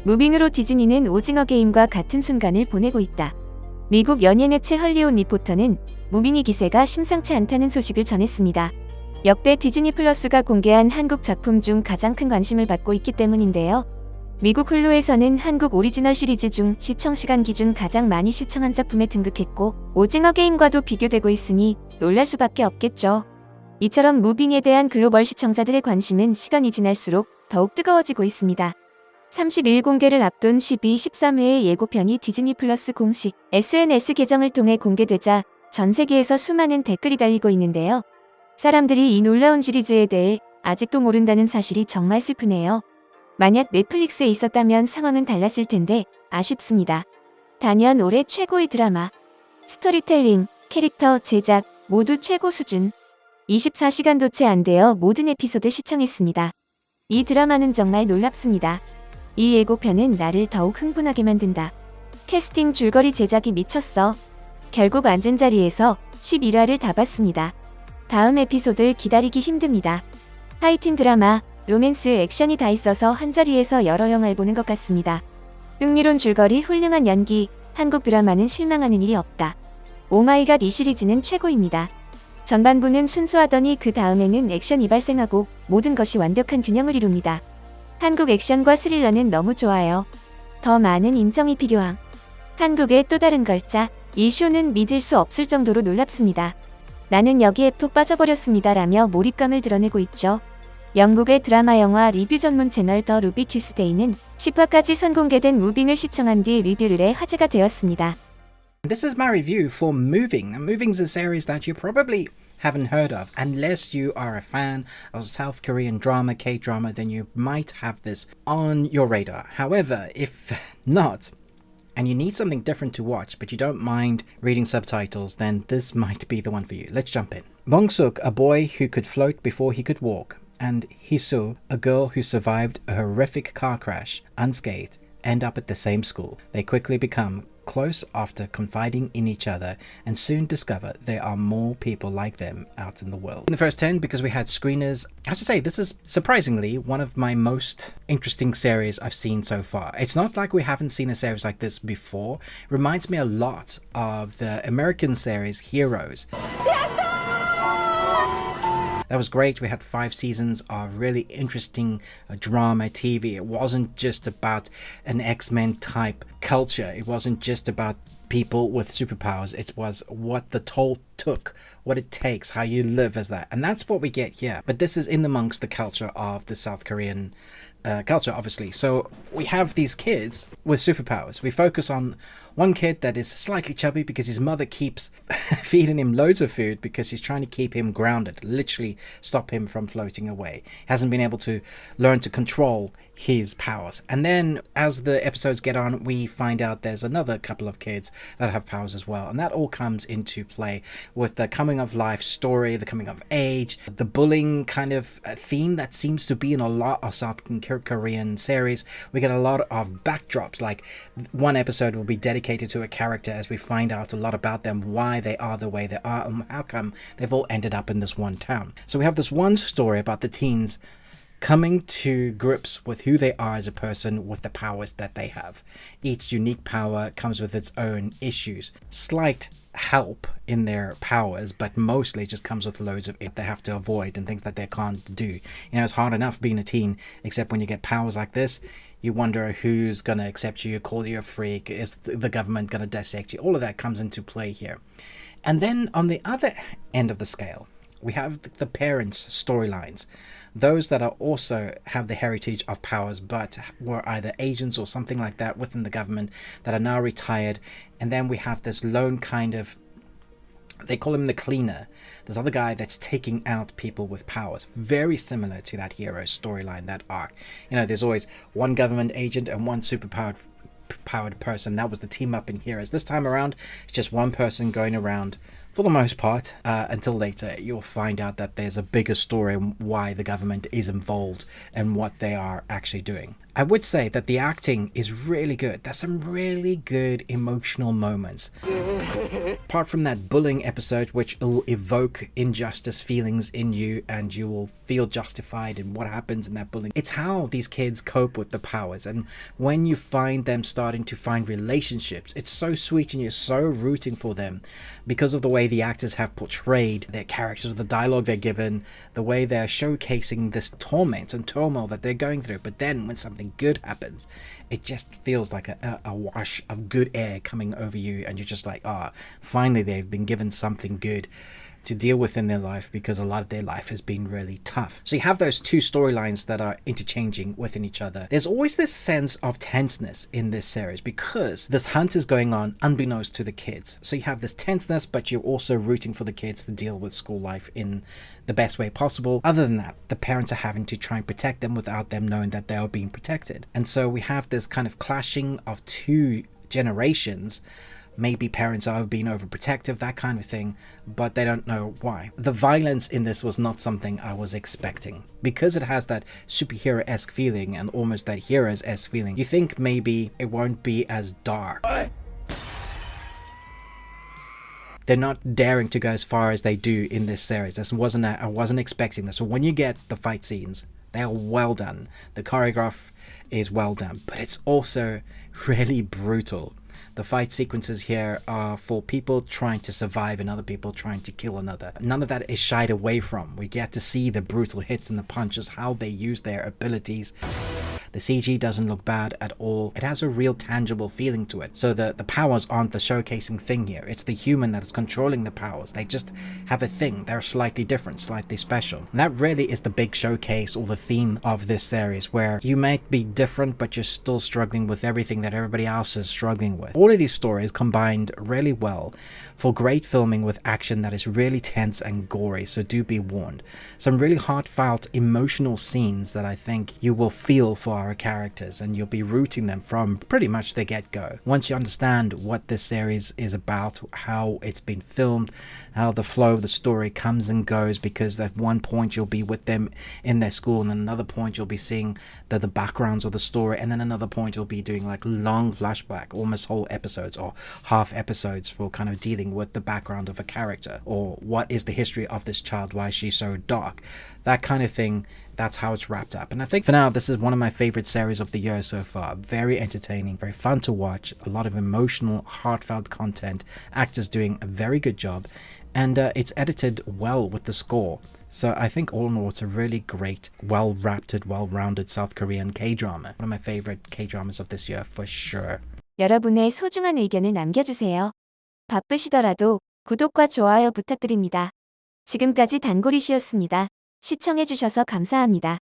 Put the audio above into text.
무빙으로 디즈니는 오징어 게임과 같은 순간을 보내고 있다. 미국 연예 매체 헐리우드 리포터는 무빙이 기세가 심상치 않다는 소식을 전했습니다. 역대 디즈니 플러스가 공개한 한국 작품 중 가장 큰 관심을 받고 있기 때문인데요. 미국 훌루에서는 한국 오리지널 시리즈 중 시청 시간 기준 가장 많이 시청한 작품에 등극했고 오징어 게임과도 비교되고 있으니 놀랄 수밖에 없겠죠. 이처럼 무빙에 대한 글로벌 시청자들의 관심은 시간이 지날수록 더욱 뜨거워지고 있습니다. 30일 공개를 앞둔 12, 13회의 예고편이 디즈니 플러스 공식 SNS 계정을 통해 공개되자 전 세계에서 수많은 댓글이 달리고 있는데요. 사람들이 이 놀라운 시리즈에 대해 아직도 모른다는 사실이 정말 슬프네요. 만약 넷플릭스에 있었다면 상황은 달랐을 텐데 아쉽습니다. 단연 올해 최고의 드라마. 스토리텔링, 캐릭터, 제작 모두 최고 수준. 24시간도 채 안 되어 모든 에피소드 시청했습니다. 이 드라마는 정말 놀랍습니다. 이 예고편은 나를 더욱 흥분하게 만든다. 캐스팅 줄거리 제작이 미쳤어. 결국 앉은 자리에서 11화를 다 봤습니다. 다음 에피소드를 기다리기 힘듭니다. 하이틴 드라마, 로맨스, 액션이 다 있어서 한자리에서 여러 영화를 보는 것 같습니다. 흥미로운 줄거리, 훌륭한 연기, 한국 드라마는 실망하는 일이 없다. 오마이갓 이 시리즈는 최고입니다. 전반부는 순수하더니 그 다음에는 액션이 발생하고 모든 것이 완벽한 균형을 이룹니다. 한국 액션과 스릴러는 너무 좋아요. 더 많은 인정이 필요함. 한국의 또 다른 걸작, 이 쇼는 믿을 수 없을 정도로 놀랍습니다. 나는 여기에 푹 빠져버렸습니다 라며 몰입감을 드러내고 있죠. 영국의 드라마 영화 리뷰 전문 채널 더 루비 튜스데이는 10화까지 선공개된 무빙을 시청한 뒤 리뷰를 해 화제가 되었습니다. This is my review for Moving. Now, Moving's a series that you probably haven't heard of. Unless you are a fan of South Korean drama, K-drama, then you might have this on your radar. However, if not, and you need something different to watch, but you don't mind reading subtitles, then this might be the one for you. Let's jump in. Bong-suk, a boy who could float before he could walk, and Hee-soo, a girl who survived a horrific car crash unscathed, end up at the same school. They quickly become close after confiding in each other and soon discover there are more people like them out in the world. In the first 10, because we had screeners, I have to say this is surprisingly one of my most interesting series I've seen so far. It's not like we haven't seen a series like this before. It reminds me a lot of the American series Heroes. That was great. We had 5 seasons of really interesting drama TV. It wasn't just about an X-Men type culture. It wasn't just about people with superpowers. It was what the toll took, what it takes, how you live as that. And that's what we get here. But this is in amongst the culture of the South Korean culture, obviously. So we have these kids with superpowers. We focus on one kid that is slightly chubby because his mother keeps feeding him loads of food because he's trying to keep him grounded, literally stop him from floating away. He hasn't been able to learn to control his powers. And then as the episodes get on, we find out there's another couple of kids that have powers as well. And that all comes into play with the coming of life story, the coming of age, the bullying kind of theme that seems to be in a lot of South Korean series. We get a lot of backdrops, like one episode will be dedicated to a character as we find out a lot about them, why they are the way they are, and how come they've all ended up in this one town. So we have this one story about the teens coming to grips with who they are as a person with the powers that they have. Each unique power comes with its own issues. Slight help in their powers, but mostly just comes with loads of it they have to avoid and things that they can't do. You know, it's hard enough being a teen, except when you get powers like this, you wonder who's going to accept you, call you a freak, is the government going to dissect you? All of that comes into play here. And then on the other end of the scale, we have the parents' storylines. Those that are also have the heritage of powers but were either agents or something like that within the government that are now retired. And then we have this lone kind of, they call him the cleaner. This other guy that's taking out people with powers. Very similar to that hero storyline, that arc. You know, there's always one government agent and one superpowered person. That was the team up in Heroes. This time around, it's just one person going around for the most part, until later you'll find out that there's a bigger story why the government is involved and what they are actually doing. I would say that the acting is really good. There's some really good emotional moments. Apart from that bullying episode, which will evoke injustice feelings in you and you will feel justified in what happens in that bullying. It's how these kids cope with the powers, and when you find them starting to find relationships, it's so sweet and you're so rooting for them because of the way the actors have portrayed their characters, the dialogue they're given, the way they're showcasing this torment and turmoil that they're going through. But then when something good happens, it just feels like a wash of good air coming over you, and you're just like, finally they've been given something good to deal with in their life, because a lot of their life has been really tough. So you have those two storylines that are interchanging within each other. There's always this sense of tenseness in this series because this hunt is going on unbeknownst to the kids. So you have this tenseness, but you're also rooting for the kids to deal with school life in the best way possible. Other than that, the parents are having to try and protect them without them knowing that they are being protected. And so we have this kind of clashing of two generations. Maybe parents are being overprotective, that kind of thing, but they don't know why. The violence in this was not something I was expecting. Because it has that superhero-esque feeling and almost that heroes-esque feeling, you think maybe it won't be as dark. They're not daring to go as far as they do in this series. I wasn't expecting this. So when you get the fight scenes, they are well done. The choreograph is well done, but it's also really brutal. The fight sequences here are for people trying to survive and other people trying to kill another. None of that is shied away from. We get to see the brutal hits and the punches, how they use their abilities. The CG doesn't look bad at all. It has a real tangible feeling to it. So the powers aren't the showcasing thing here. It's the human that is controlling the powers. They just have a thing. They're slightly different, slightly special. And that really is the big showcase or the theme of this series, where you might be different, but you're still struggling with everything that everybody else is struggling with. All of these stories combined really well for great filming with action that is really tense and gory, so do be warned. Some really heartfelt, emotional scenes that I think you will feel for our characters, and you'll be rooting them from pretty much the get-go. Once you understand what this series is about, how it's been filmed, how the flow of the story comes and goes, because at one point you'll be with them in their school, and then another point you'll be seeing the backgrounds of the story, and then another point you'll be doing like long flashback, almost whole episodes or half episodes for kind of dealing with the background of a character, or what is the history of this child, why is she so dark, that kind of thing. That's how it's wrapped up. And I think for now, this is one of my favorite series of the year so far. Very entertaining, very fun to watch, a lot of emotional, heartfelt content, actors doing a very good job, and it's edited well with the score. So I think all in all, it's a really great, well-wrapped, well-rounded South Korean K-drama. One of my favorite K-dramas of this year for sure. 여러분의 소중한 의견을 남겨주세요. 바쁘시더라도 구독과 좋아요 부탁드립니다. 지금까지 단골이시였습니다. 시청해주셔서 감사합니다.